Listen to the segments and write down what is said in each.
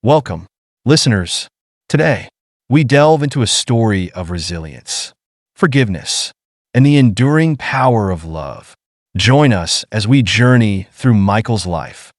Welcome, listeners. Today, we delve into a story of resilience, forgiveness, and the enduring power of love. Join us as we journey through Michael's life,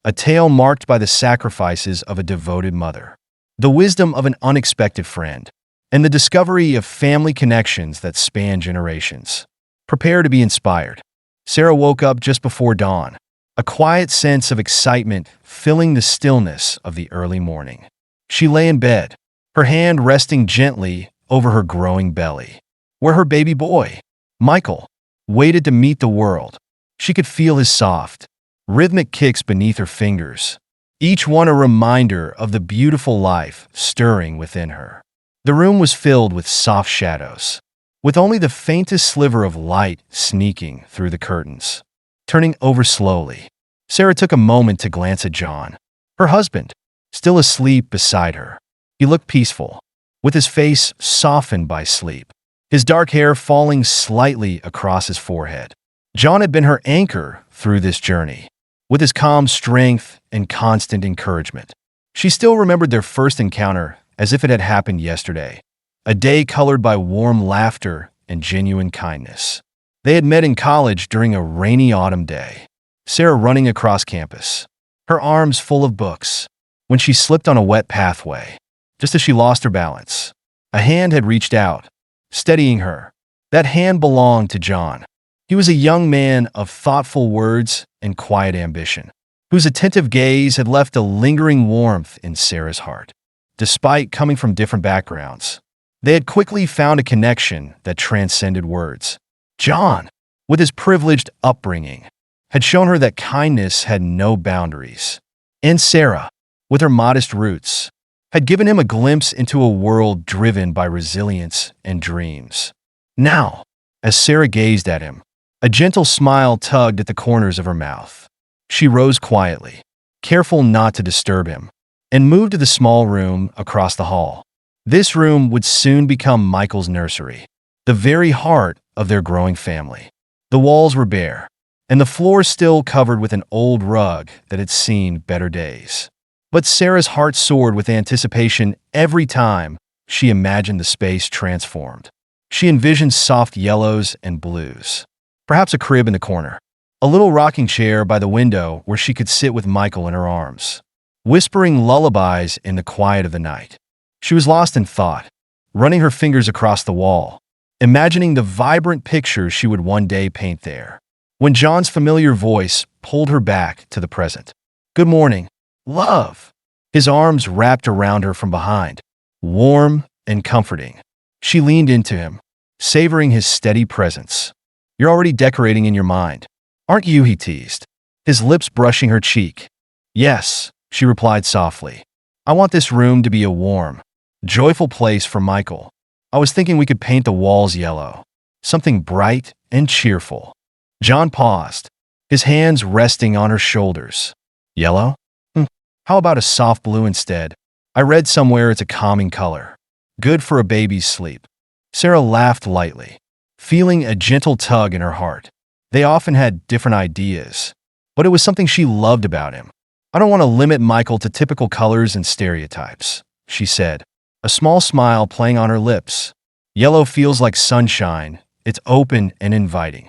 a tale marked by the sacrifices of a devoted mother, the wisdom of an unexpected friend, and the discovery of family connections that span generations. Prepare to be inspired. Sarah woke up just before dawn, a quiet sense of excitement filling the stillness of the early morning. She lay in bed, her hand resting gently over her growing belly, where her baby boy, Michael, waited to meet the world. She could feel his soft, rhythmic kicks beneath her fingers, each one a reminder of the beautiful life stirring within her. The room was filled with soft shadows, with only the faintest sliver of light sneaking through the curtains. Turning over slowly, Sarah took a moment to glance at John, her husband, still asleep beside her. He looked peaceful, with his face softened by sleep, his dark hair falling slightly across his forehead. John had been her anchor through this journey, with his calm strength and constant encouragement. She still remembered their first encounter as if it had happened yesterday, a day colored by warm laughter and genuine kindness. They had met in college during a rainy autumn day, Sarah running across campus, her arms full of books, when she slipped on a wet pathway. Just as she lost her balance, a hand had reached out, steadying her. That hand belonged to John. He was a young man of thoughtful words and quiet ambition, whose attentive gaze had left a lingering warmth in Sarah's heart. Despite coming from different backgrounds, they had quickly found a connection that transcended words. John, with his privileged upbringing, had shown her that kindness had no boundaries. And Sarah, with her modest roots, had given him a glimpse into a world driven by resilience and dreams. Now, as Sarah gazed at him, a gentle smile tugged at the corners of her mouth. She rose quietly, careful not to disturb him, and moved to the small room across the hall. This room would soon become Michael's nursery, the very heart of their growing family. The walls were bare, and the floor still covered with an old rug that had seen better days. But Sarah's heart soared with anticipation every time she imagined the space transformed. She envisioned soft yellows and blues, perhaps a crib in the corner, a little rocking chair by the window where she could sit with Michael in her arms, whispering lullabies in the quiet of the night. She was lost in thought, running her fingers across the wall, imagining the vibrant pictures she would one day paint there, when John's familiar voice pulled her back to the present. "Good morning, love." His arms wrapped around her from behind, warm and comforting. She leaned into him, savoring his steady presence. "You're already decorating in your mind, aren't you?" he teased, his lips brushing her cheek. "Yes," she replied softly. "I want this room to be a warm, joyful place for Michael. I was thinking we could paint the walls yellow, something bright and cheerful." John paused, his hands resting on her shoulders. "Yellow? How about a soft blue instead? I read somewhere it's a calming color, good for a baby's sleep." Sarah laughed lightly, feeling a gentle tug in her heart. They often had different ideas, but it was something she loved about him. "I don't want to limit Michael to typical colors and stereotypes," she said, a small smile playing on her lips. "Yellow feels like sunshine. It's open and inviting."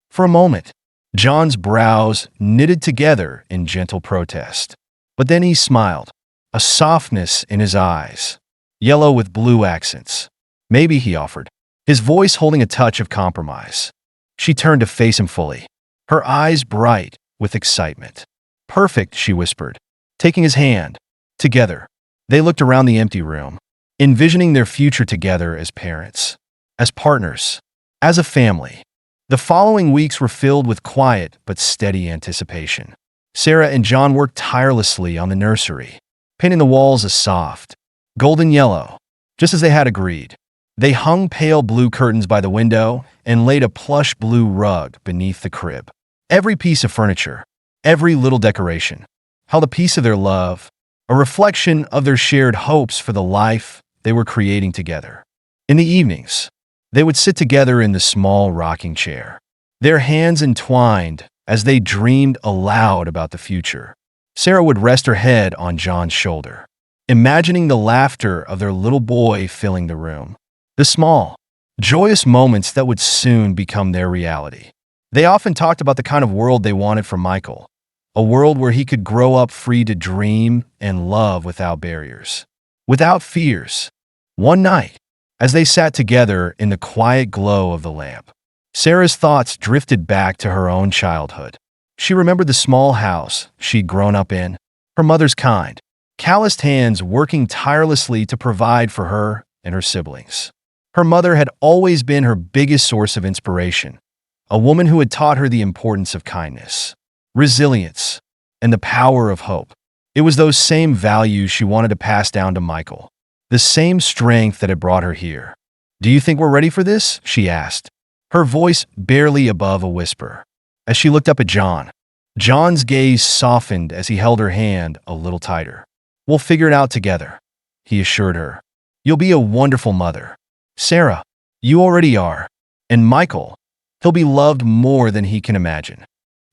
For a moment, John's brows knitted together in gentle protest. But then he smiled, a softness in his eyes. "Yellow with blue accents. Maybe," he offered, his voice holding a touch of compromise. She turned to face him fully, her eyes bright with excitement. "Perfect," she whispered, taking his hand. Together, they looked around the empty room, envisioning their future together as parents, as partners, as a family. The following weeks were filled with quiet but steady anticipation. Sarah and John worked tirelessly on the nursery, painting the walls a soft, golden yellow, just as they had agreed. They hung pale blue curtains by the window and laid a plush blue rug beneath the crib. Every piece of furniture, every little decoration, held a piece of their love, a reflection of their shared hopes for the life they were creating together. In the evenings, they would sit together in the small rocking chair, their hands entwined as they dreamed aloud about the future. Sarah would rest her head on John's shoulder, imagining the laughter of their little boy filling the room. The small, joyous moments that would soon become their reality. They often talked about the kind of world they wanted for Michael, a world where he could grow up free to dream and love without barriers, without fears. One night, as they sat together in the quiet glow of the lamp, Sarah's thoughts drifted back to her own childhood. She remembered the small house she'd grown up in, her mother's kind, calloused hands working tirelessly to provide for her and her siblings. Her mother had always been her biggest source of inspiration, a woman who had taught her the importance of kindness, resilience, and the power of hope. It was those same values she wanted to pass down to Michael, the same strength that had brought her here. "Do you think we're ready for this?" she asked, her voice barely above a whisper. As she looked up at John, John's gaze softened as he held her hand a little tighter. "We'll figure it out together," he assured her. "You'll be a wonderful mother. Sarah, you already are. And Michael, he'll be loved more than he can imagine."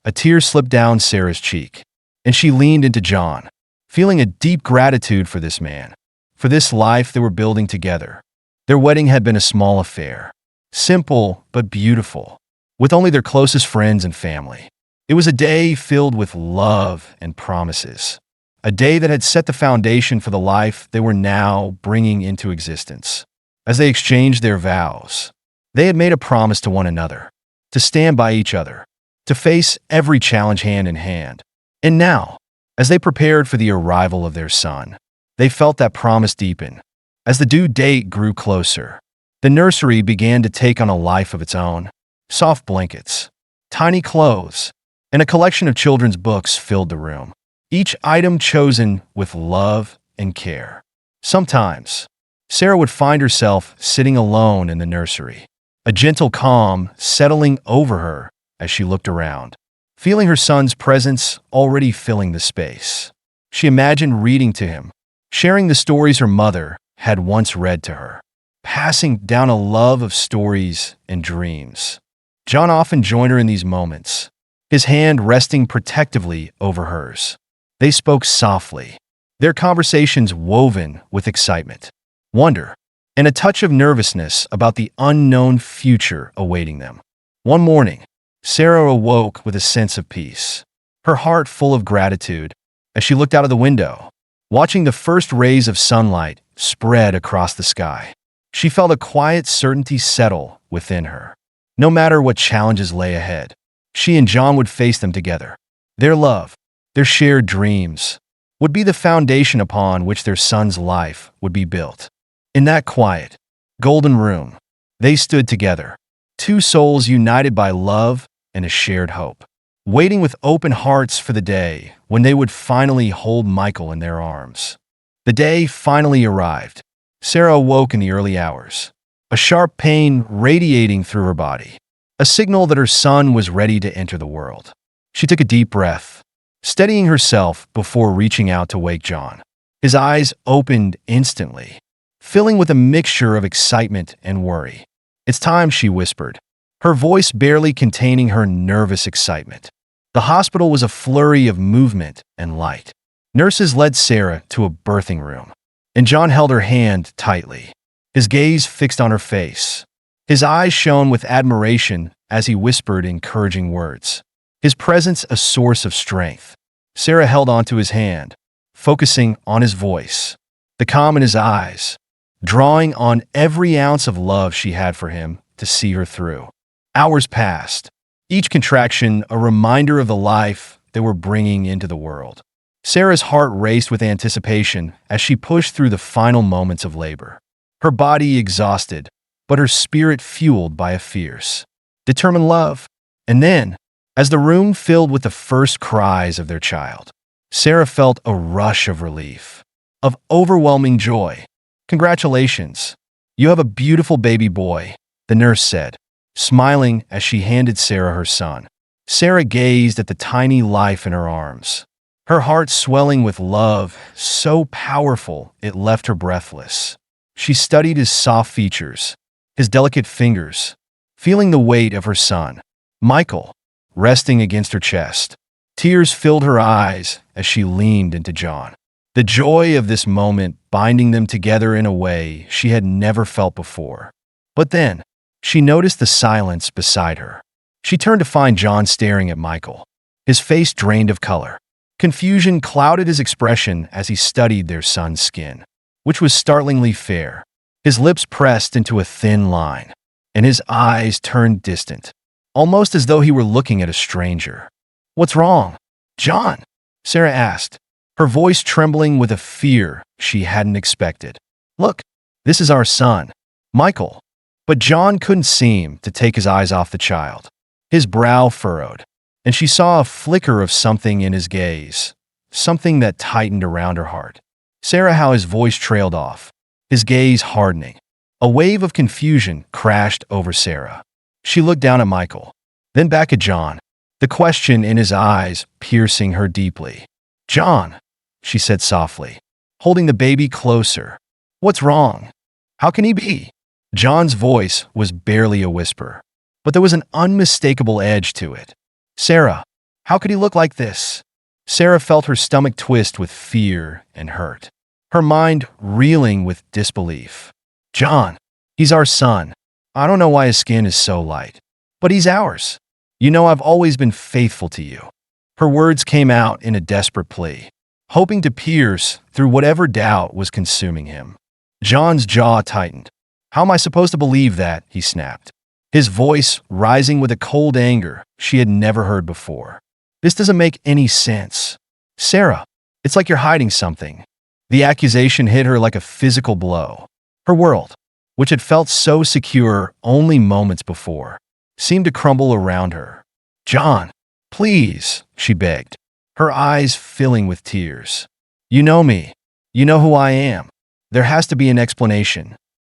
A tear slipped down Sarah's cheek, and she leaned into John, feeling a deep gratitude for this man, for this life they were building together. Their wedding had been a small affair, simple but beautiful, with only their closest friends and family. It was a day filled with love and promises, a day that had set the foundation for the life they were now bringing into existence. As they exchanged their vows, they had made a promise to one another, to stand by each other, to face every challenge hand in hand. And now, as they prepared for the arrival of their son, they felt that promise deepen. As the due date grew closer, the nursery began to take on a life of its own. Soft blankets, tiny clothes, and a collection of children's books filled the room, each item chosen with love and care. Sometimes, Sarah would find herself sitting alone in the nursery, a gentle calm settling over her as she looked around, feeling her son's presence already filling the space. She imagined reading to him, sharing the stories her mother had once read to her, passing down a love of stories and dreams. John often joined her in these moments, his hand resting protectively over hers. They spoke softly, their conversations woven with excitement, wonder, and a touch of nervousness about the unknown future awaiting them. One morning, Sarah awoke with a sense of peace, her heart full of gratitude as she looked out of the window, watching the first rays of sunlight spread across the sky. She felt a quiet certainty settle within her. No matter what challenges lay ahead, she and John would face them together. Their love, their shared dreams, would be the foundation upon which their son's life would be built. In that quiet, golden room, they stood together, two souls united by love and a shared hope, waiting with open hearts for the day when they would finally hold Michael in their arms. The day finally arrived. Sarah awoke in the early hours, a sharp pain radiating through her body, a signal that her son was ready to enter the world. She took a deep breath, steadying herself before reaching out to wake John. His eyes opened instantly, filling with a mixture of excitement and worry. "It's time," she whispered, her voice barely containing her nervous excitement. The hospital was a flurry of movement and light. Nurses led Sarah to a birthing room, and John held her hand tightly, his gaze fixed on her face. His eyes shone with admiration as he whispered encouraging words, his presence a source of strength. Sarah held onto his hand, focusing on his voice, the calm in his eyes, drawing on every ounce of love she had for him to see her through. Hours passed, each contraction a reminder of the life they were bringing into the world. Sarah's heart raced with anticipation as she pushed through the final moments of labor, her body exhausted, but her spirit fueled by a fierce, determined love. And then, as the room filled with the first cries of their child, Sarah felt a rush of relief, of overwhelming joy. "Congratulations, you have a beautiful baby boy," the nurse said, smiling as she handed Sarah her son. Sarah gazed at the tiny life in her arms, her heart swelling with love so powerful it left her breathless. She studied his soft features, his delicate fingers, feeling the weight of her son, Michael, resting against her chest. Tears filled her eyes as she leaned into John, the joy of this moment binding them together in a way she had never felt before. But then, she noticed the silence beside her. She turned to find John staring at Michael, his face drained of color. Confusion clouded his expression as he studied their son's skin, which was startlingly fair. His lips pressed into a thin line, and his eyes turned distant, almost as though he were looking at a stranger. "What's wrong, John?" Sarah asked, her voice trembling with a fear she hadn't expected. "Look, this is our son, Michael." But John couldn't seem to take his eyes off the child. His brow furrowed, and she saw a flicker of something in his gaze, something that tightened around her heart. Sarah, how his voice trailed off, his gaze hardening. A wave of confusion crashed over Sarah. She looked down at Michael, then back at John, the question in his eyes piercing her deeply. "John," she said softly, holding the baby closer. "What's wrong? How can he be?" John's voice was barely a whisper, but there was an unmistakable edge to it. "Sarah, how could he look like this?" Sarah felt her stomach twist with fear and hurt, her mind reeling with disbelief. "John, he's our son. I don't know why his skin is so light, but he's ours. You know I've always been faithful to you." Her words came out in a desperate plea, hoping to pierce through whatever doubt was consuming him. John's jaw tightened. "How am I supposed to believe that?" he snapped, his voice rising with a cold anger she had never heard before. "This doesn't make any sense. Sarah, it's like you're hiding something." The accusation hit her like a physical blow. Her world, which had felt so secure only moments before, seemed to crumble around her. "John, please," she begged, her eyes filling with tears. "You know me. You know who I am. There has to be an explanation."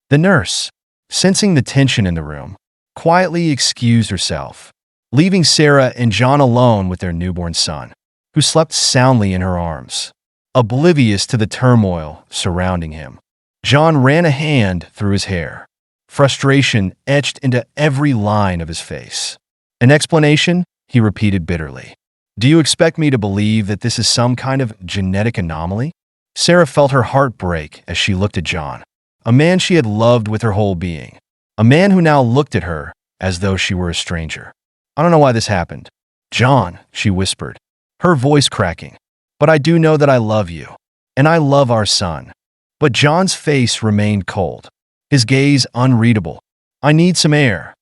The nurse, sensing the tension in the room, quietly excused herself, leaving Sarah and John alone with their newborn son, who slept soundly in her arms, oblivious to the turmoil surrounding him. John ran a hand through his hair, frustration etched into every line of his face. "An explanation?" he repeated bitterly. "Do you expect me to believe that this is some kind of genetic anomaly?" Sarah felt her heart break as she looked at John, a man she had loved with her whole being, a man who now looked at her as though she were a stranger. "I don't know why this happened, John," she whispered, her voice cracking, "but I do know that I love you, and I love our son." But John's face remained cold, his gaze unreadable. "I need some air,"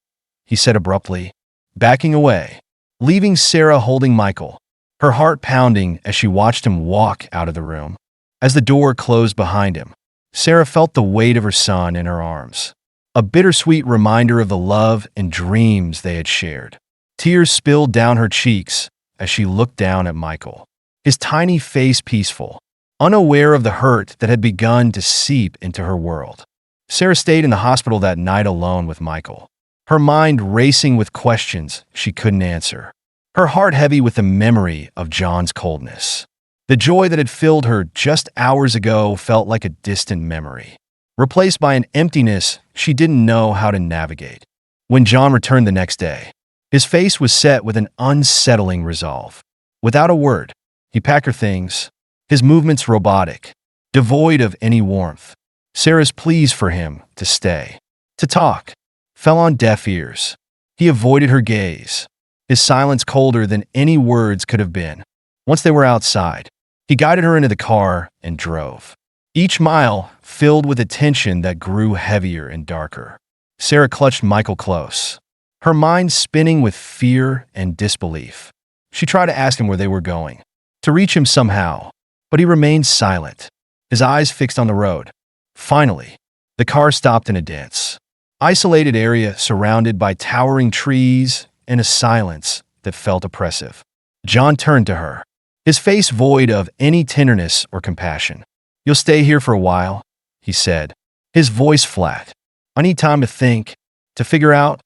he said abruptly, backing away, leaving Sarah holding Michael, her heart pounding as she watched him walk out of the room. As the door closed behind him, Sarah felt the weight of her son in her arms, a bittersweet reminder of the love and dreams they had shared. Tears spilled down her cheeks as she looked down at Michael, his tiny face peaceful, unaware of the hurt that had begun to seep into her world. Sarah stayed in the hospital that night alone with Michael, her mind racing with questions she couldn't answer, her heart heavy with the memory of John's coldness. The joy that had filled her just hours ago felt like a distant memory, replaced by an emptiness she didn't know how to navigate. When John returned the next day, his face was set with an unsettling resolve. Without a word, he packed her things, his movements robotic, devoid of any warmth. Sarah's pleas for him to stay, to talk, fell on deaf ears. He avoided her gaze, his silence colder than any words could have been. Once they were outside, he guided her into the car and drove, each mile filled with a tension that grew heavier and darker. Sarah clutched Michael close, her mind spinning with fear and disbelief. She tried to ask him where they were going, to reach him somehow, but he remained silent, his eyes fixed on the road. Finally, the car stopped in a dense, isolated area surrounded by towering trees and a silence that felt oppressive. John turned to her, his face void of any tenderness or compassion. "You'll stay here for a while," he said, his voice flat. "I need time to think, to figure out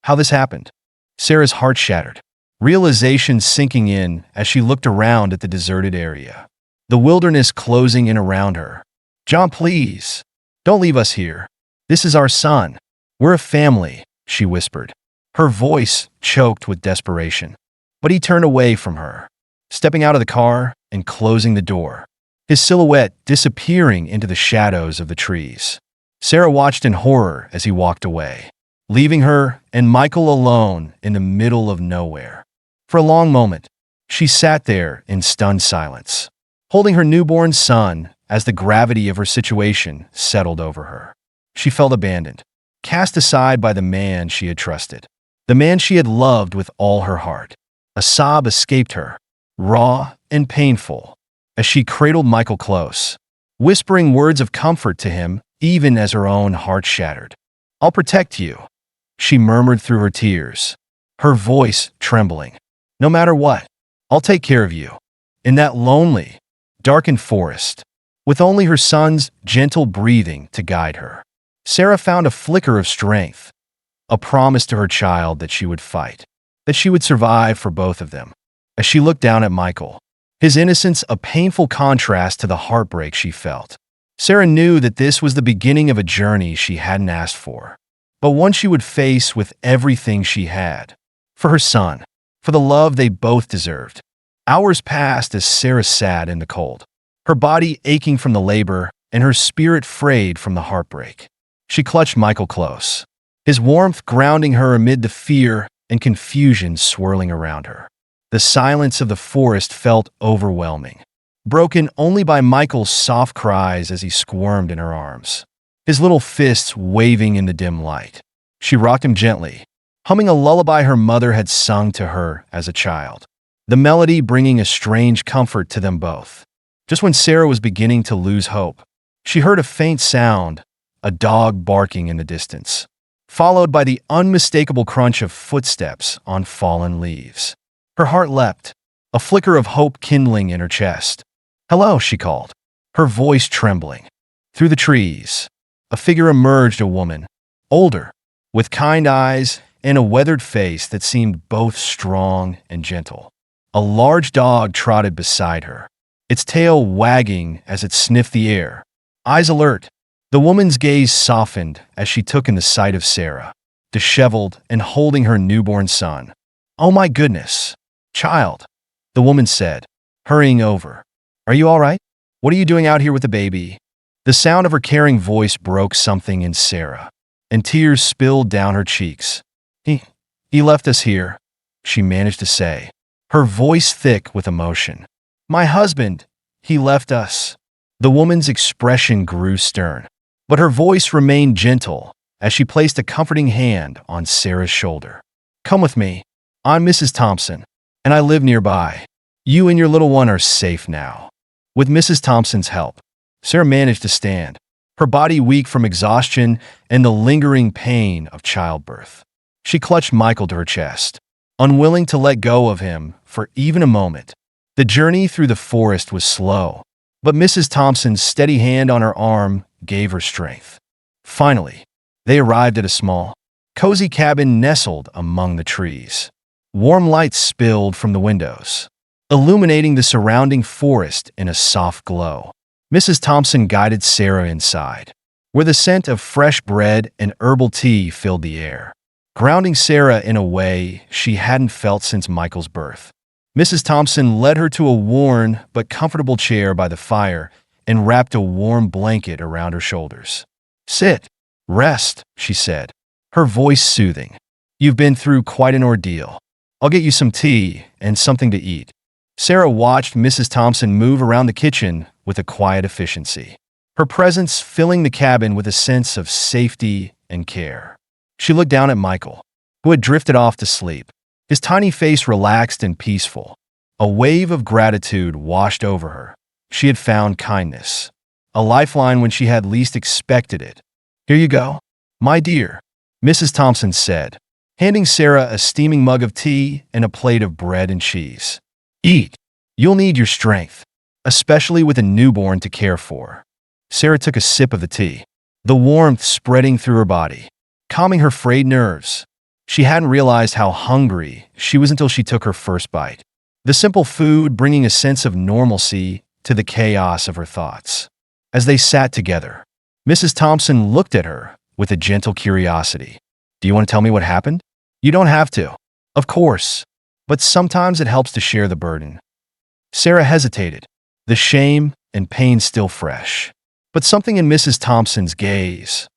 how this happened." Sarah's heart shattered, realization sinking in as she looked around at the deserted area, the wilderness closing in around her. "John, please, don't leave us here. This is our son. We're a family," she whispered, her voice choked with desperation. But he turned away from her, stepping out of the car and closing the door. his silhouette disappearing into the shadows of the trees. Sarah watched in horror as he walked away, leaving her and Michael alone in the middle of nowhere. For a long moment, she sat there in stunned silence, holding her newborn son as the gravity of her situation settled over her. She felt abandoned, cast aside by the man she had trusted, the man she had loved with all her heart. A sob escaped her, raw and painful, as she cradled Michael close, whispering words of comfort to him even as her own heart shattered. "I'll protect you," she murmured through her tears, her voice trembling. "No matter what, I'll take care of you." In that lonely, darkened forest, with only her son's gentle breathing to guide her, Sarah found a flicker of strength, a promise to her child that she would fight, that she would survive for both of them. As she looked down at Michael, his innocence a painful contrast to the heartbreak she felt, Sarah knew that this was the beginning of a journey she hadn't asked for, but one she would face with everything she had. For her son, for the love they both deserved. Hours passed as Sarah sat in the cold, her body aching from the labor and her spirit frayed from the heartbreak. She clutched Michael close, his warmth grounding her amid the fear and confusion swirling around her. The silence of the forest felt overwhelming, broken only by Michael's soft cries as he squirmed in her arms, his little fists waving in the dim light. She rocked him gently, humming a lullaby her mother had sung to her as a child, the melody bringing a strange comfort to them both. Just when Sarah was beginning to lose hope, she heard a faint sound, a dog barking in the distance, followed by the unmistakable crunch of footsteps on fallen leaves. Her heart leapt, a flicker of hope kindling in her chest. "Hello," she called, her voice trembling. Through the trees, a figure emerged, a woman, older, with kind eyes and a weathered face that seemed both strong and gentle. A large dog trotted beside her, its tail wagging as it sniffed the air, eyes alert. The woman's gaze softened as she took in the sight of Sarah, disheveled and holding her newborn son. "Oh my goodness, child," the woman said, hurrying over. "Are you all right? What are you doing out here with the baby?" The sound of her caring voice broke something in Sarah, and tears spilled down her cheeks. He left us here," she managed to say, her voice thick with emotion. "My husband, he left us." The woman's expression grew stern, but her voice remained gentle as she placed a comforting hand on Sarah's shoulder. "Come with me. I'm Mrs. Thompson, and I live nearby. You and your little one are safe now." With Mrs. Thompson's help, Sarah managed to stand, her body weak from exhaustion and the lingering pain of childbirth. She clutched Michael to her chest, unwilling to let go of him for even a moment. The journey through the forest was slow, but Mrs. Thompson's steady hand on her arm gave her strength. Finally, they arrived at a small, cozy cabin nestled among the trees. Warm lights spilled from the windows, illuminating the surrounding forest in a soft glow. Mrs. Thompson guided Sarah inside, where the scent of fresh bread and herbal tea filled the air, grounding Sarah in a way she hadn't felt since Michael's birth. Mrs. Thompson led her to a worn but comfortable chair by the fire and wrapped a warm blanket around her shoulders. "Sit, rest," she said, her voice soothing. "You've been through quite an ordeal. I'll get you some tea and something to eat." Sarah watched Mrs. Thompson move around the kitchen with a quiet efficiency, her presence filling the cabin with a sense of safety and care. She looked down at Michael, who had drifted off to sleep, his tiny face relaxed and peaceful. A wave of gratitude washed over her. She had found kindness, a lifeline when she had least expected it. "Here you go, my dear," Mrs. Thompson said, handing Sarah a steaming mug of tea and a plate of bread and cheese. "Eat. You'll need your strength, especially with a newborn to care for." Sarah took a sip of the tea, the warmth spreading through her body, calming her frayed nerves. She hadn't realized how hungry she was until she took her first bite, the simple food bringing a sense of normalcy to the chaos of her thoughts. As they sat together, Mrs. Thompson looked at her with a gentle curiosity. "Do you want to tell me what happened?" "You don't have to, of course, but sometimes it helps to share the burden." Sarah hesitated, the shame and pain still fresh. But something in Mrs. Thompson's gaze,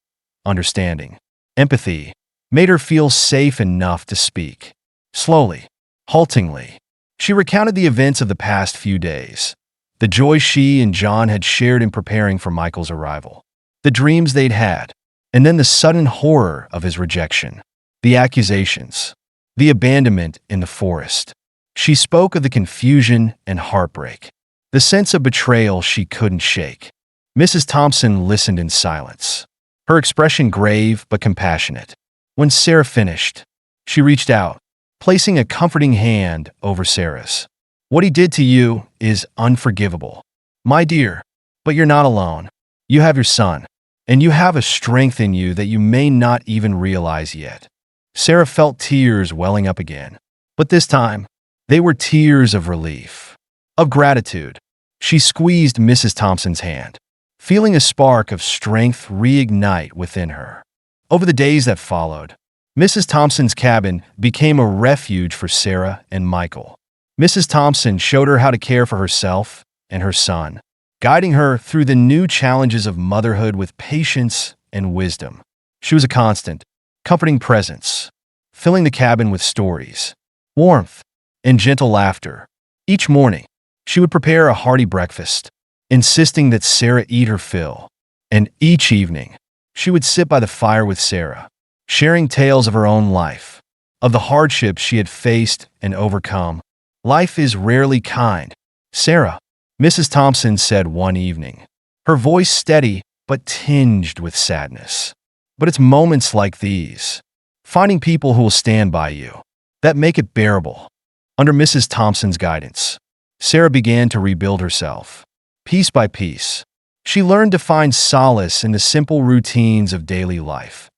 understanding, empathy, made her feel safe enough to speak. Slowly, haltingly, she recounted the events of the past few days, the joy she and John had shared in preparing for Michael's arrival, the dreams they'd had, and then the sudden horror of his rejection, the accusations, the abandonment in the forest. She spoke of the confusion and heartbreak, the sense of betrayal she couldn't shake. Mrs. Thompson listened in silence, her expression grave but compassionate. When Sarah finished, she reached out, placing a comforting hand over Sarah's. "What he did to you is unforgivable, my dear, but you're not alone. You have your son, and you have a strength in you that you may not even realize yet." Sarah felt tears welling up again, but this time, they were tears of relief, of gratitude. She squeezed Mrs. Thompson's hand, feeling a spark of strength reignite within her. Over the days that followed, Mrs. Thompson's cabin became a refuge for Sarah and Michael. Mrs. Thompson showed her how to care for herself and her son, guiding her through the new challenges of motherhood with patience and wisdom. She was a constant, comforting presence, filling the cabin with stories, warmth, and gentle laughter. Each morning, she would prepare a hearty breakfast, insisting that Sarah eat her fill, and each evening, she would sit by the fire with Sarah, sharing tales of her own life, of the hardships she had faced and overcome. "Life is rarely kind, Sarah," Mrs. Thompson said one evening, her voice steady but tinged with sadness. "But it's moments like these, finding people who will stand by you, that make it bearable." Under Mrs. Thompson's guidance, Sarah began to rebuild herself. Piece by piece, she learned to find solace in the simple routines of daily life.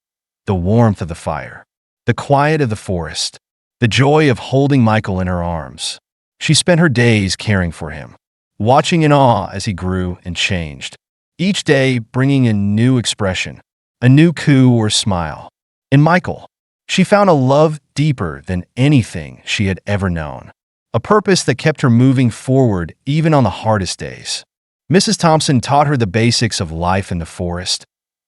The warmth of the fire, the quiet of the forest, the joy of holding Michael in her arms. She spent her days caring for him, watching in awe as he grew and changed, each day bringing a new expression, a new coo or smile. In Michael, she found a love deeper than anything she had ever known, a purpose that kept her moving forward even on the hardest days. Mrs. Thompson taught her the basics of life in the forest,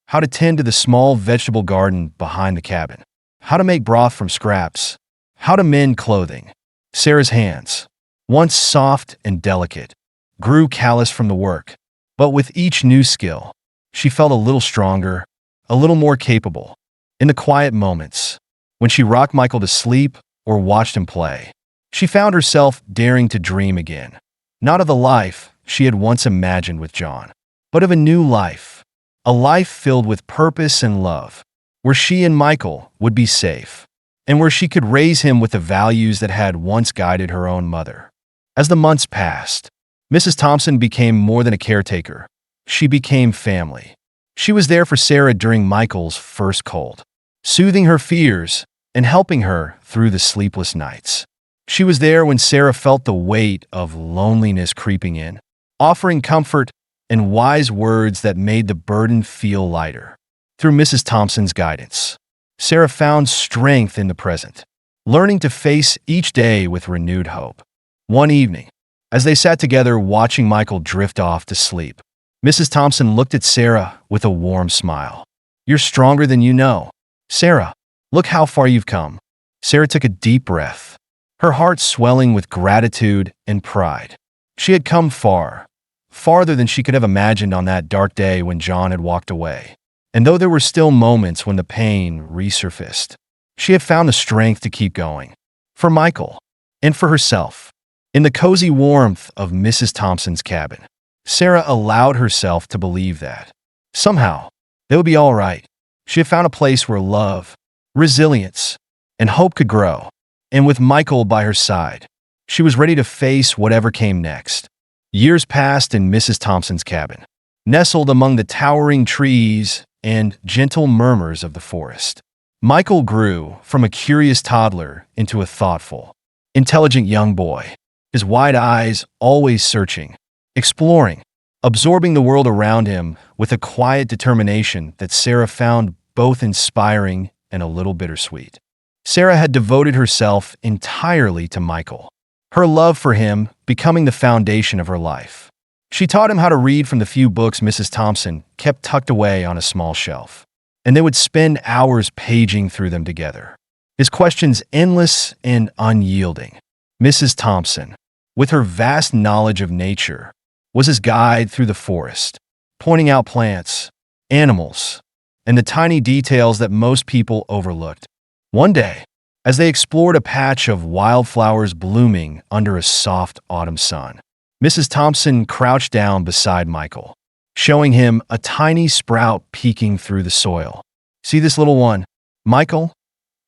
how to tend to the small vegetable garden behind the cabin, how to make broth from scraps, how to mend clothing. Sarah's hands, once soft and delicate, grew callous from the work, but with each new skill, she felt a little stronger, a little more capable. In the quiet moments, when she rocked Michael to sleep or watched him play, she found herself daring to dream again, not of the life she had once imagined with John, but of a new life, a life filled with purpose and love, where she and Michael would be safe, and where she could raise him with the values that had once guided her own mother. As the months passed, Mrs. Thompson became more than a caretaker. She became family. She was there for Sarah during Michael's first cold, soothing her fears and helping her through the sleepless nights. She was there when Sarah felt the weight of loneliness creeping in, offering comfort and wise words that made the burden feel lighter. Through Mrs. Thompson's guidance, Sarah found strength in the present, learning to face each day with renewed hope. One evening, as they sat together watching Michael drift off to sleep, Mrs. Thompson looked at Sarah with a warm smile. "You're stronger than you know. Sarah, look how far you've come." Sarah took a deep breath, her heart swelling with gratitude and pride. She had come far, farther than she could have imagined on that dark day when John had walked away. And though there were still moments when the pain resurfaced, she had found the strength to keep going. For Michael, and for herself. In the cozy warmth of Mrs. Thompson's cabin, Sarah allowed herself to believe that, somehow, they would be all right. She had found a place where love, resilience, and hope could grow. And with Michael by her side, she was ready to face whatever came next. Years passed in Mrs. Thompson's cabin, nestled among the towering trees and gentle murmurs of the forest. Michael grew from a curious toddler into a thoughtful, intelligent young boy, his wide eyes always searching, exploring, absorbing the world around him with a quiet determination that Sarah found both inspiring and a little bittersweet. Sarah had devoted herself entirely to Michael, her love for him becoming the foundation of her life. She taught him how to read from the few books Mrs. Thompson kept tucked away on a small shelf, and they would spend hours paging through them together. His questions endless and unyielding. Mrs. Thompson, with her vast knowledge of nature, was his guide through the forest, pointing out plants, animals, and the tiny details that most people overlooked. One day, as they explored a patch of wildflowers blooming under a soft autumn sun, Mrs. Thompson crouched down beside Michael, showing him a tiny sprout peeking through the soil. "See this little one, Michael?"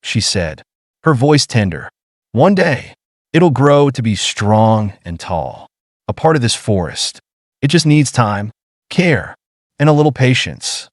she said, her voice tender. "One day, it'll grow to be strong and tall, a part of this forest. It just needs time, care, and a little patience."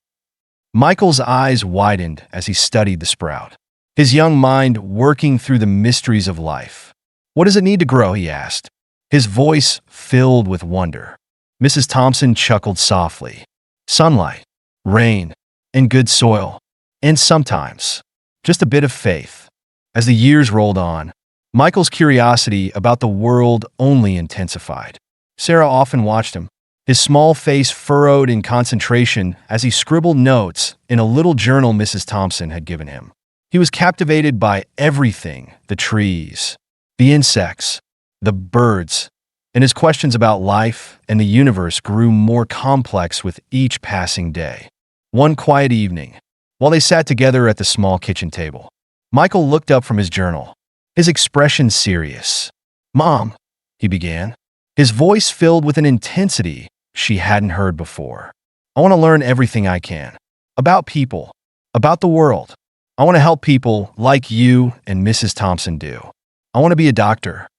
Michael's eyes widened as he studied the sprout, his young mind working through the mysteries of life. "What does it need to grow?" he asked, his voice filled with wonder. Mrs. Thompson chuckled softly. "Sunlight, rain, and good soil, and sometimes just a bit of faith." As the years rolled on, Michael's curiosity about the world only intensified. Sarah often watched him, his small face furrowed in concentration as he scribbled notes in a little journal Mrs. Thompson had given him. He was captivated by everything: the trees, the insects, the birds, and his questions about life and the universe grew more complex with each passing day. One quiet evening, while they sat together at the small kitchen table, Michael looked up from his journal, his expression serious. "Mom," he began, his voice filled with an intensity she hadn't heard before. "I want to learn everything I can. About people, about the world. I want to help people like you and Mrs. Thompson do. I want to be a doctor."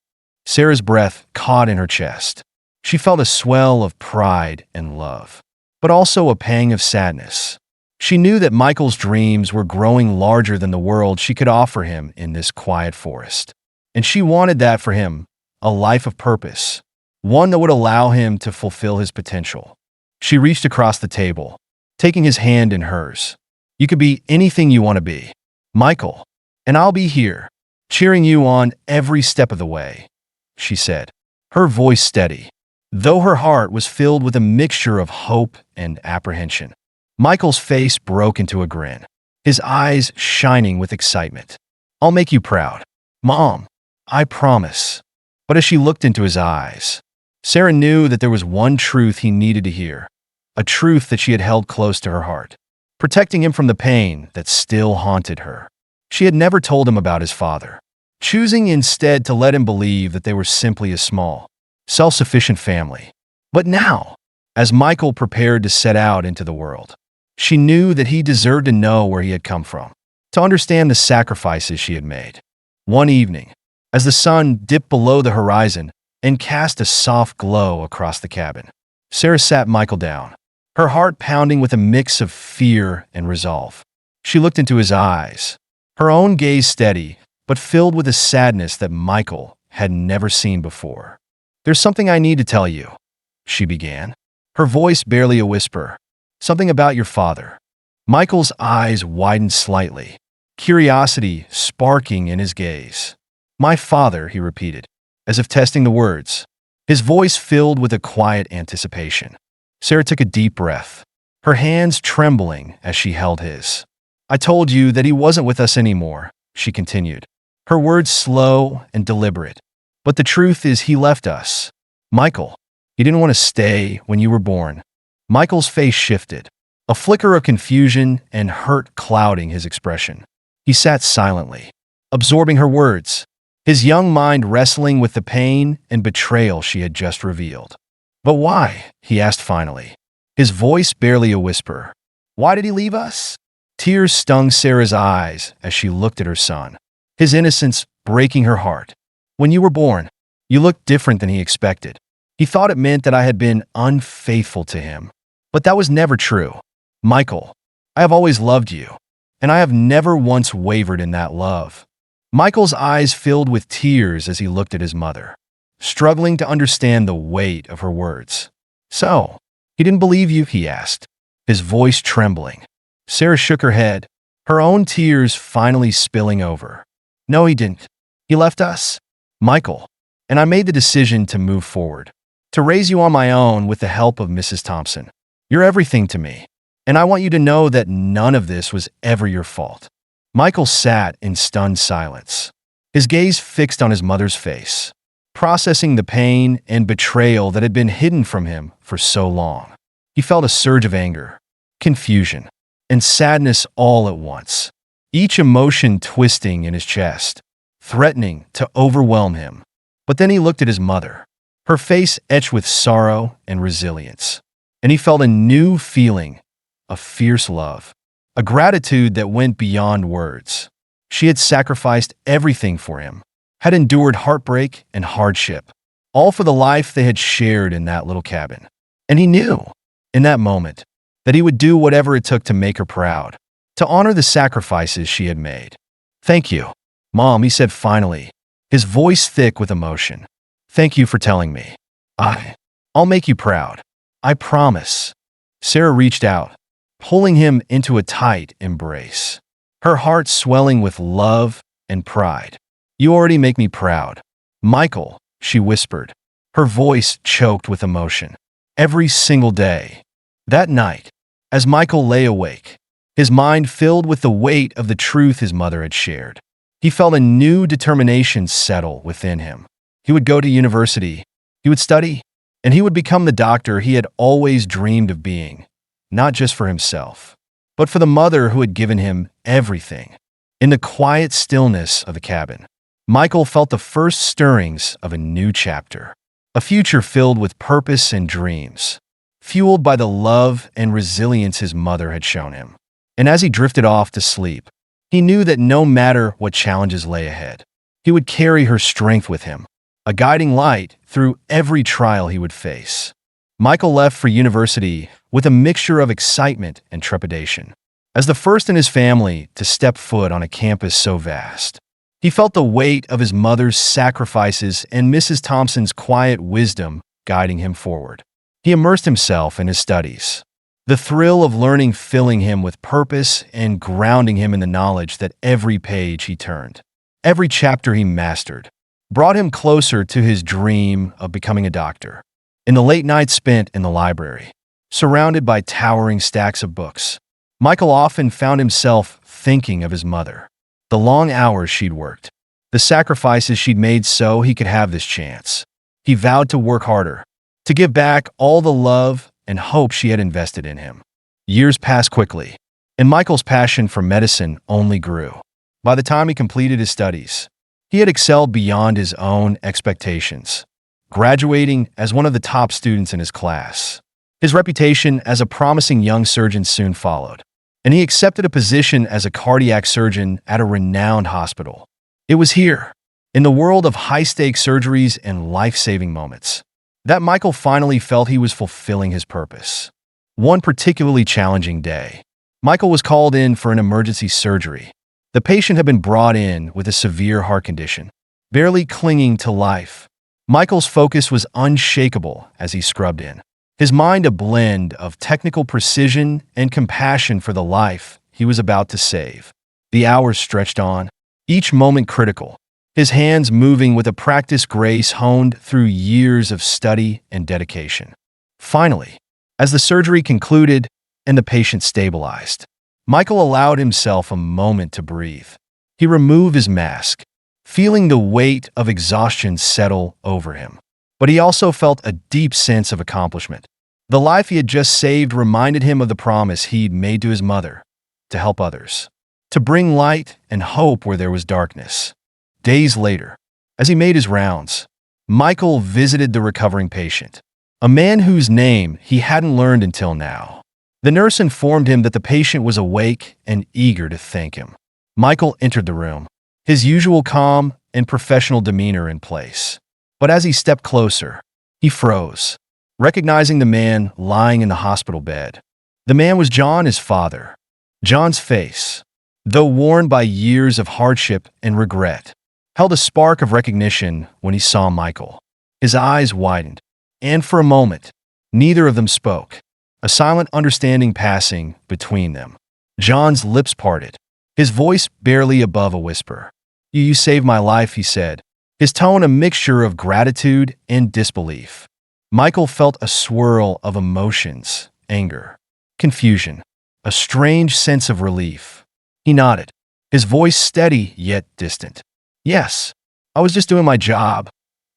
Sarah's breath caught in her chest. She felt a swell of pride and love, but also a pang of sadness. She knew that Michael's dreams were growing larger than the world she could offer him in this quiet forest. And she wanted that for him, a life of purpose, one that would allow him to fulfill his potential. She reached across the table, taking his hand in hers. "You could be anything you want to be, Michael, and I'll be here, cheering you on every step of the way," she said, her voice steady, though her heart was filled with a mixture of hope and apprehension. Michael's face broke into a grin, his eyes shining with excitement. "I'll make you proud, Mom, I promise." But as she looked into his eyes, Sarah knew that there was one truth he needed to hear, a truth that she had held close to her heart, protecting him from the pain that still haunted her. She had never told him about his father, choosing instead to let him believe that they were simply a small, self-sufficient family. But now, as Michael prepared to set out into the world, she knew that he deserved to know where he had come from, to understand the sacrifices she had made. One evening, as the sun dipped below the horizon and cast a soft glow across the cabin, Sarah sat Michael down, her heart pounding with a mix of fear and resolve. She looked into his eyes, her own gaze steady, but filled with a sadness that Michael had never seen before. "There's something I need to tell you," she began, her voice barely a whisper. "Something about your father." Michael's eyes widened slightly, curiosity sparking in his gaze. "My father," he repeated, as if testing the words, his voice filled with a quiet anticipation. Sarah took a deep breath, her hands trembling as she held his. "I told you that he wasn't with us anymore," she continued, her words slow and deliberate. "But the truth is he left us. Michael, he didn't want to stay when you were born." Michael's face shifted, a flicker of confusion and hurt clouding his expression. He sat silently, absorbing her words, his young mind wrestling with the pain and betrayal she had just revealed. "But why?" he asked finally, his voice barely a whisper. "Why did he leave us?" Tears stung Sarah's eyes as she looked at her son, his innocence breaking her heart. "When you were born, you looked different than he expected. He thought it meant that I had been unfaithful to him. But that was never true. Michael, I have always loved you, and I have never once wavered in that love." Michael's eyes filled with tears as he looked at his mother, struggling to understand the weight of her words. "So, he didn't believe you?" he asked, his voice trembling. Sarah shook her head, her own tears finally spilling over. "No, he didn't. He left us, Michael, and I made the decision to move forward, to raise you on my own with the help of Mrs. Thompson. You're everything to me, and I want you to know that none of this was ever your fault." Michael sat in stunned silence, his gaze fixed on his mother's face, processing the pain and betrayal that had been hidden from him for so long. He felt a surge of anger, confusion, and sadness all at once, each emotion twisting in his chest, threatening to overwhelm him. But then he looked at his mother, her face etched with sorrow and resilience, and he felt a new feeling of fierce love, a gratitude that went beyond words. She had sacrificed everything for him, had endured heartbreak and hardship, all for the life they had shared in that little cabin. And he knew, in that moment, that he would do whatever it took to make her proud, to honor the sacrifices she had made. "Thank you, Mom," he said finally, his voice thick with emotion. "Thank you for telling me. I'll make you proud. I promise." Sarah reached out, pulling him into a tight embrace, her heart swelling with love and pride. "You already make me proud, Michael," she whispered, her voice choked with emotion. Every single day. That night, as Michael lay awake, his mind filled with the weight of the truth his mother had shared, he felt a new determination settle within him. He would go to university, he would study, and he would become the doctor he had always dreamed of being, not just for himself, but for the mother who had given him everything. In the quiet stillness of the cabin, Michael felt the first stirrings of a new chapter, a future filled with purpose and dreams, fueled by the love and resilience his mother had shown him. And as he drifted off to sleep, he knew that no matter what challenges lay ahead, he would carry her strength with him, a guiding light through every trial he would face. Michael left for university with a mixture of excitement and trepidation. As the first in his family to step foot on a campus so vast, he felt the weight of his mother's sacrifices and Mrs. Thompson's quiet wisdom guiding him forward. He immersed himself in his studies, the thrill of learning filling him with purpose and grounding him in the knowledge that every page he turned, every chapter he mastered, brought him closer to his dream of becoming a doctor. In the late nights spent in the library, surrounded by towering stacks of books, Michael often found himself thinking of his mother, the long hours she'd worked, the sacrifices she'd made so he could have this chance. He vowed to work harder, to give back all the love and hope she had invested in him. Years passed quickly, and Michael's passion for medicine only grew. By the time he completed his studies, he had excelled beyond his own expectations, graduating as one of the top students in his class. His reputation as a promising young surgeon soon followed, and he accepted a position as a cardiac surgeon at a renowned hospital. It was here, in the world of high-stakes surgeries and life-saving moments, that Michael finally felt he was fulfilling his purpose. One particularly challenging day, Michael was called in for an emergency surgery. The patient had been brought in with a severe heart condition, barely clinging to life. Michael's focus was unshakable as he scrubbed in, his mind a blend of technical precision and compassion for the life he was about to save. The hours stretched on, each moment critical, his hands moving with a practiced grace honed through years of study and dedication. Finally, as the surgery concluded and the patient stabilized, Michael allowed himself a moment to breathe. He removed his mask, feeling the weight of exhaustion settle over him. But he also felt a deep sense of accomplishment. The life he had just saved reminded him of the promise he'd made to his mother, to help others, to bring light and hope where there was darkness. Days later, as he made his rounds, Michael visited the recovering patient, a man whose name he hadn't learned until now. The nurse informed him that the patient was awake and eager to thank him. Michael entered the room, his usual calm and professional demeanor in place. But as he stepped closer, he froze, recognizing the man lying in the hospital bed. The man was John, his father. John's face, though worn by years of hardship and regret, held a spark of recognition when he saw Michael. His eyes widened, and for a moment, neither of them spoke, a silent understanding passing between them. John's lips parted, his voice barely above a whisper. You saved my life," he said, his tone a mixture of gratitude and disbelief. Michael felt a swirl of emotions, anger, confusion, a strange sense of relief. He nodded, his voice steady yet distant. "Yes, I was just doing my job,"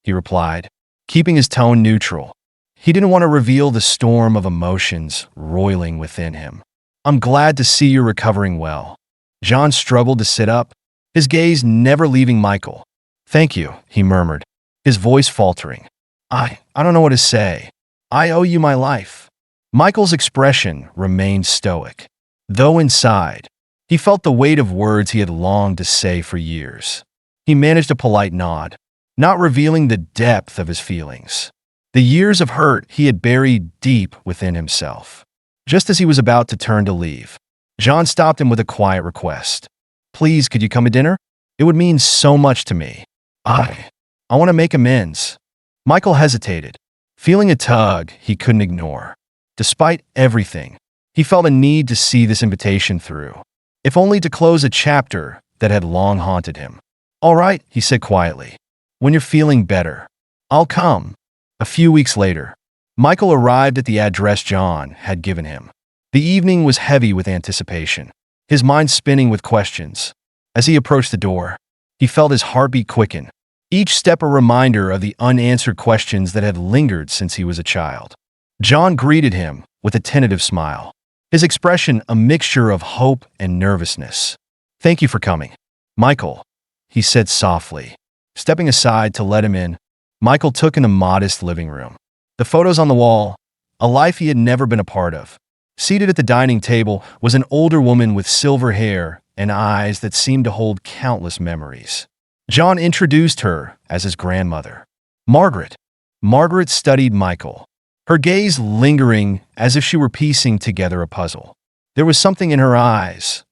he replied, keeping his tone neutral. He didn't want to reveal the storm of emotions roiling within him. "I'm glad to see you're recovering well." John struggled to sit up, his gaze never leaving Michael. "Thank you," he murmured, his voice faltering. I don't know what to say. I owe you my life." Michael's expression remained stoic, though inside, he felt the weight of words he had longed to say for years. He managed a polite nod, not revealing the depth of his feelings. The years of hurt he had buried deep within himself. Just as he was about to turn to leave, John stopped him with a quiet request. "Please, could you come to dinner? It would mean so much to me. I want to make amends." Michael hesitated, feeling a tug he couldn't ignore. Despite everything, he felt a need to see this invitation through, if only to close a chapter that had long haunted him. "All right," he said quietly. "When you're feeling better, I'll come." A few weeks later, Michael arrived at the address John had given him. The evening was heavy with anticipation, his mind spinning with questions. As he approached the door, he felt his heartbeat quicken, each step a reminder of the unanswered questions that had lingered since he was a child. John greeted him with a tentative smile, his expression a mixture of hope and nervousness. "Thank you for coming, Michael," he said softly. Stepping aside to let him in, Michael took in a modest living room. The photos on the wall, a life he had never been a part of. Seated at the dining table was an older woman with silver hair and eyes that seemed to hold countless memories. John introduced her as his grandmother, Margaret. Margaret studied Michael, her gaze lingering as if she were piecing together a puzzle. There was something in her eyes,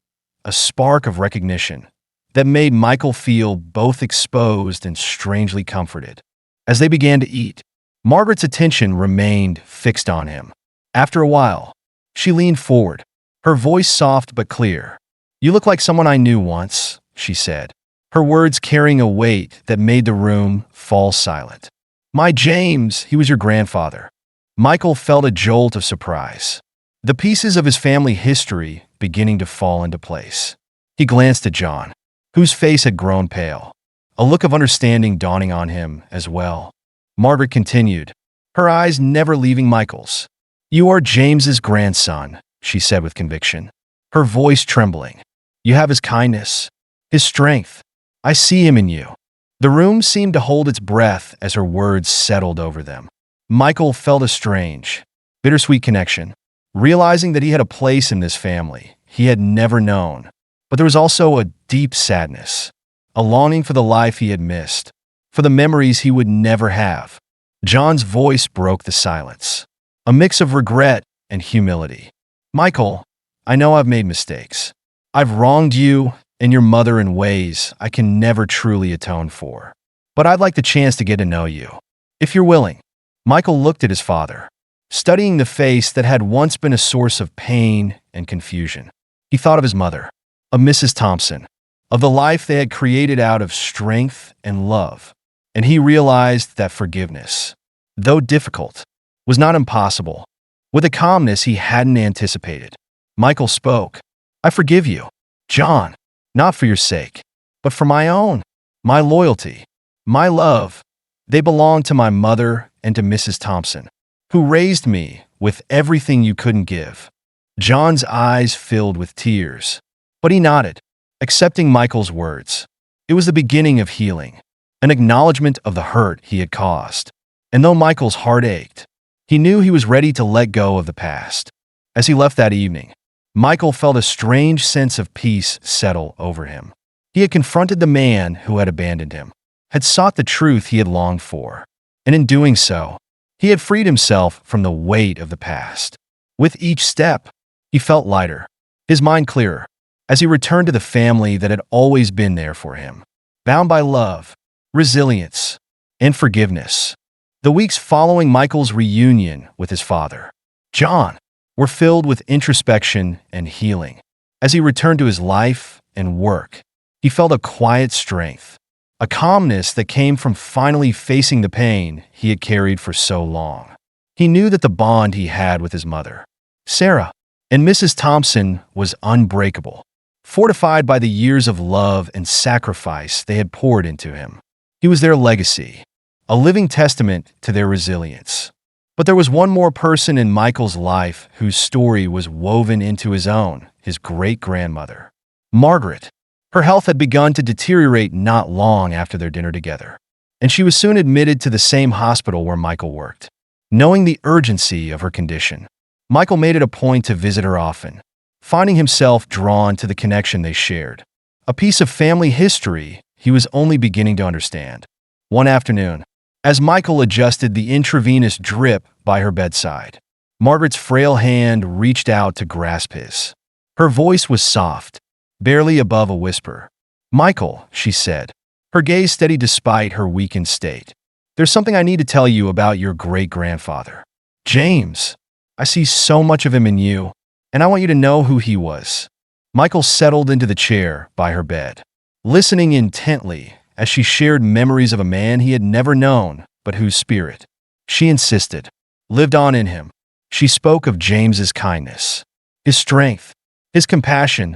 a spark of recognition, that made Michael feel both exposed and strangely comforted. As they began to eat, Margaret's attention remained fixed on him. After a while, she leaned forward, her voice soft but clear. "You look like someone I knew once," she said, her words carrying a weight that made the room fall silent. "My James, he was your grandfather." Michael felt a jolt of surprise, the pieces of his family history beginning to fall into place. He glanced at John, whose face had grown pale, a look of understanding dawning on him as well. Margaret continued, her eyes never leaving Michael's. "You are James's grandson," she said with conviction, her voice trembling. "You have his kindness, his strength. I see him in you." The room seemed to hold its breath as her words settled over them. Michael felt a strange, bittersweet connection, realizing that he had a place in this family he had never known. But there was also a deep sadness, a longing for the life he had missed, for the memories he would never have. John's voice broke the silence, a mix of regret and humility. "Michael, I know I've made mistakes. I've wronged you and your mother in ways I can never truly atone for. But I'd like the chance to get to know you, if you're willing." Michael looked at his father, studying the face that had once been a source of pain and confusion. He thought of his mother, of Mrs. Thompson, of the life they had created out of strength and love, and he realized that forgiveness, though difficult, was not impossible. With a calmness he hadn't anticipated, Michael spoke. "I forgive you, John. Not for your sake, but for my own. My loyalty, my love, they belong to my mother and to Mrs. Thompson, who raised me with everything you couldn't give." John's eyes filled with tears, but he nodded, accepting Michael's words. It was the beginning of healing, an acknowledgement of the hurt he had caused. And though Michael's heart ached, he knew he was ready to let go of the past. As he left that evening, Michael felt a strange sense of peace settle over him. He had confronted the man who had abandoned him, had sought the truth he had longed for, and in doing so, he had freed himself from the weight of the past. With each step, he felt lighter, his mind clearer, as he returned to the family that had always been there for him, bound by love, resilience, and forgiveness. The weeks following Michael's reunion with his father, John, were filled with introspection and healing. As he returned to his life and work, he felt a quiet strength, a calmness that came from finally facing the pain he had carried for so long. He knew that the bond he had with his mother, Sarah, and Mrs. Thompson was unbreakable, fortified by the years of love and sacrifice they had poured into him. He was their legacy, a living testament to their resilience. But there was one more person in Michael's life whose story was woven into his own, his great-grandmother, Margaret. Her health had begun to deteriorate not long after their dinner together, and she was soon admitted to the same hospital where Michael worked. Knowing the urgency of her condition, Michael made it a point to visit her often, finding himself drawn to the connection they shared, a piece of family history he was only beginning to understand. One afternoon, as Michael adjusted the intravenous drip by her bedside, Margaret's frail hand reached out to grasp his. Her voice was soft, barely above a whisper. "Michael," she said, her gaze steady despite her weakened state. "There's something I need to tell you about your great-grandfather. James. I see so much of him in you, and I want you to know who he was." Michael settled into the chair by her bed, listening intently as she shared memories of a man he had never known, but whose spirit, she insisted, lived on in him. She spoke of James's kindness, his strength, his compassion,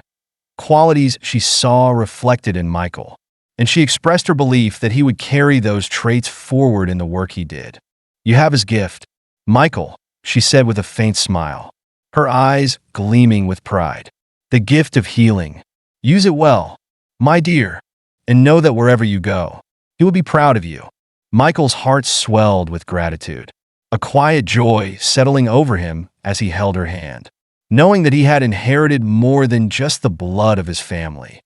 qualities she saw reflected in Michael, and she expressed her belief that he would carry those traits forward in the work he did. "You have his gift, Michael," she said with a faint smile, her eyes gleaming with pride. "The gift of healing. Use it well, my dear, and know that wherever you go, he will be proud of you." Michael's heart swelled with gratitude, a quiet joy settling over him as he held her hand, knowing that he had inherited more than just the blood of his family.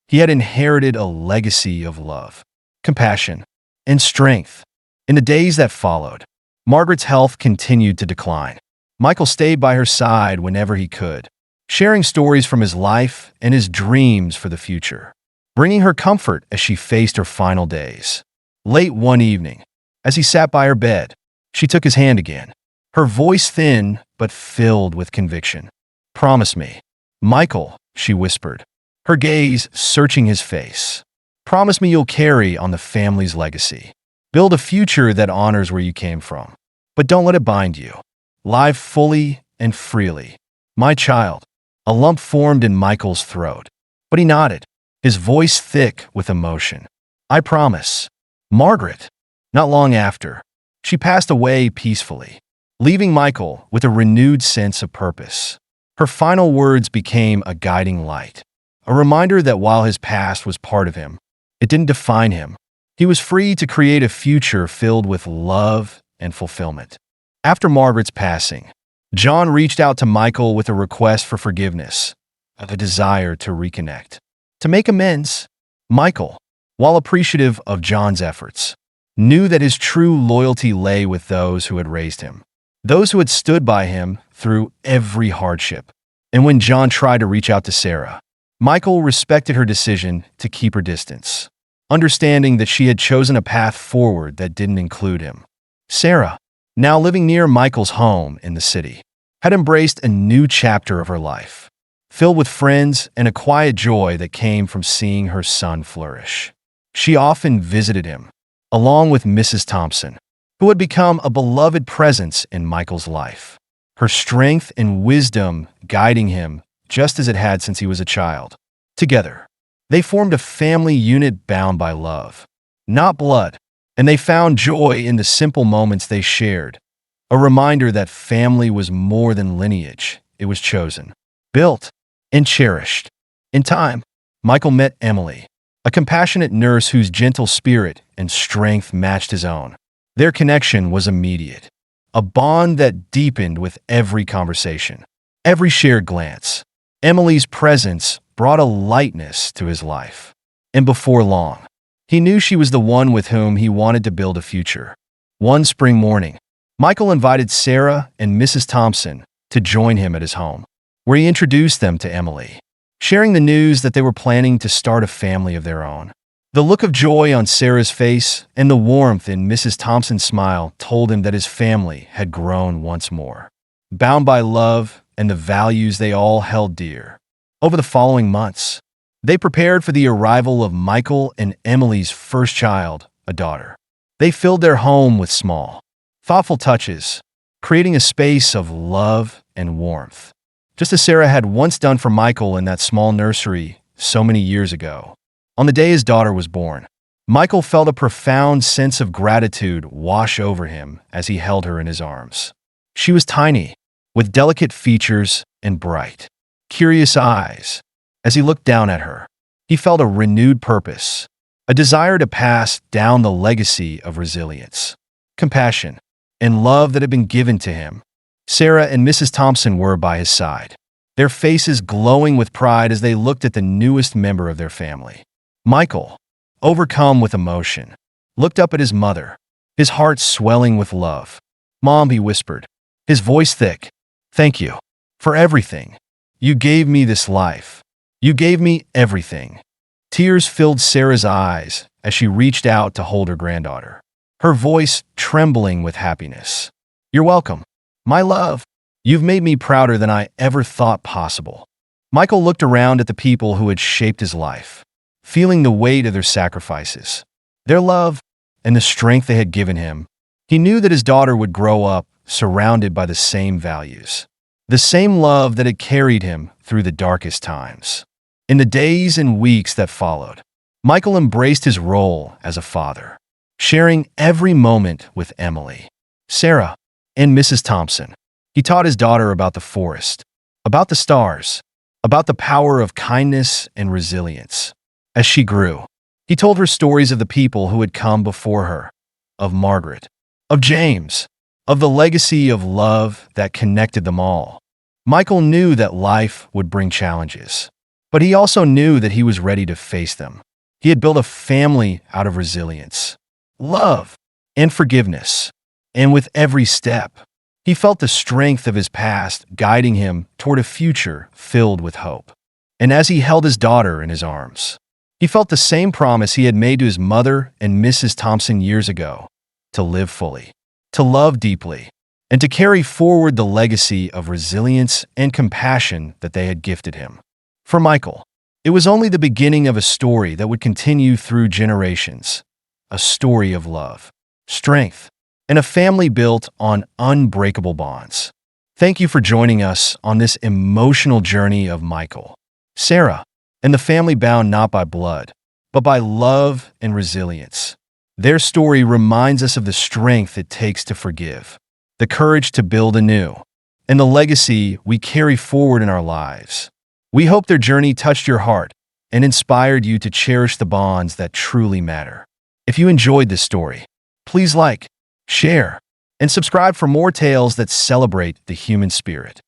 He had inherited a legacy of love, compassion, and strength. In the days that followed, Margaret's health continued to decline. Michael stayed by her side whenever he could, sharing stories from his life and his dreams for the future, bringing her comfort as she faced her final days. Late one evening, as he sat by her bed, she took his hand again, her voice thin but filled with conviction. "Promise me, Michael," she whispered, her gaze searching his face. "Promise me you'll carry on the family's legacy. Build a future that honors where you came from. But don't let it bind you. Live fully and freely. My child." A lump formed in Michael's throat, but he nodded, his voice thick with emotion. "I promise." Margaret, not long after, she passed away peacefully, leaving Michael with a renewed sense of purpose. Her final words became a guiding light, a reminder that while his past was part of him, it didn't define him. He was free to create a future filled with love and fulfillment. After Margaret's passing, John reached out to Michael with a request for forgiveness, a desire to reconnect. To make amends, Michael, while appreciative of John's efforts, knew that his true loyalty lay with those who had raised him, those who had stood by him through every hardship. And when John tried to reach out to Sarah, Michael respected her decision to keep her distance, understanding that she had chosen a path forward that didn't include him. Sarah, now living near Michael's home in the city, had embraced a new chapter of her life, filled with friends and a quiet joy that came from seeing her son flourish. She often visited him, along with Mrs. Thompson, who had become a beloved presence in Michael's life, her strength and wisdom guiding him just as it had since he was a child. Together, they formed a family unit bound by love, not blood, and they found joy in the simple moments they shared, a reminder that family was more than lineage. It was chosen, built, and cherished. In time, Michael met Emily, a compassionate nurse whose gentle spirit and strength matched his own. Their connection was immediate, a bond that deepened with every conversation, every shared glance. Emily's presence brought a lightness to his life, and before long, he knew she was the one with whom he wanted to build a future. One spring morning, Michael invited Sarah and Mrs. Thompson to join him at his home, where he introduced them to Emily, sharing the news that they were planning to start a family of their own. The look of joy on Sarah's face and the warmth in Mrs. Thompson's smile told him that his family had grown once more, bound by love and the values they all held dear. Over the following months, they prepared for the arrival of Michael and Emily's first child, a daughter. They filled their home with small, thoughtful touches, creating a space of love and warmth, just as Sarah had once done for Michael in that small nursery so many years ago. On the day his daughter was born, Michael felt a profound sense of gratitude wash over him as he held her in his arms. She was tiny, with delicate features and bright, curious eyes. As he looked down at her, he felt a renewed purpose, a desire to pass down the legacy of resilience, compassion, and love that had been given to him. Sarah and Mrs. Thompson were by his side, their faces glowing with pride as they looked at the newest member of their family. Michael, overcome with emotion, looked up at his mother, his heart swelling with love. "Mom," he whispered, his voice thick, "thank you for everything. You gave me this life. You gave me everything." Tears filled Sarah's eyes as she reached out to hold her granddaughter, her voice trembling with happiness. "You're welcome, my love. You've made me prouder than I ever thought possible." Michael looked around at the people who had shaped his life, feeling the weight of their sacrifices, their love, and the strength they had given him. He knew that his daughter would grow up surrounded by the same values, the same love that had carried him through the darkest times. In the days and weeks that followed, Michael embraced his role as a father, sharing every moment with Emily, Sarah, and Mrs. Thompson. He taught his daughter about the forest, about the stars, about the power of kindness and resilience. As she grew, he told her stories of the people who had come before her, of Margaret, of James, of the legacy of love that connected them all. Michael knew that life would bring challenges, but he also knew that he was ready to face them. He had built a family out of resilience, love, and forgiveness, and with every step, he felt the strength of his past guiding him toward a future filled with hope. And as he held his daughter in his arms, he felt the same promise he had made to his mother and Mrs. Thompson years ago: to live fully, to love deeply, and to carry forward the legacy of resilience and compassion that they had gifted him. For Michael, it was only the beginning of a story that would continue through generations, a story of love, strength, and a family built on unbreakable bonds. Thank you for joining us on this emotional journey of Michael, Sarah, and the family bound not by blood, but by love and resilience. Their story reminds us of the strength it takes to forgive, the courage to build anew, and the legacy we carry forward in our lives. We hope their journey touched your heart and inspired you to cherish the bonds that truly matter. If you enjoyed this story, please like, share, and subscribe for more tales that celebrate the human spirit.